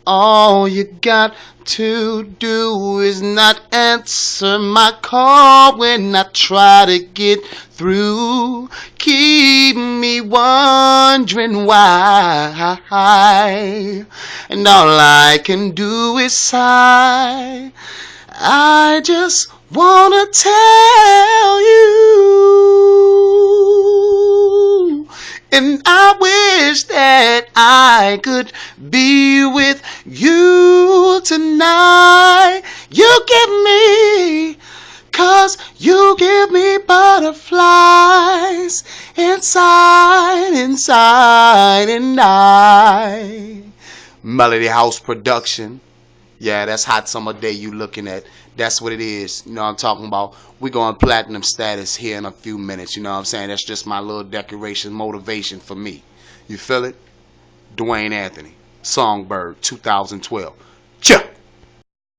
All you got to do is not answer my call when I try to get through. Keep me wondering why. And all I can do is sigh. I just wanna tell you, and I wish that I could be with you tonight. You give me, 'cause you give me butterflies inside, inside, and I. Melody House production. Yeah, that's Hot Summer Day you looking at. That's what it is. You know what I'm talking about? We're going platinum status here in a few minutes. You know what I'm saying? That's just my little decoration motivation for me. You feel it? Dwayne Anthony. Songbird 2012. Cha!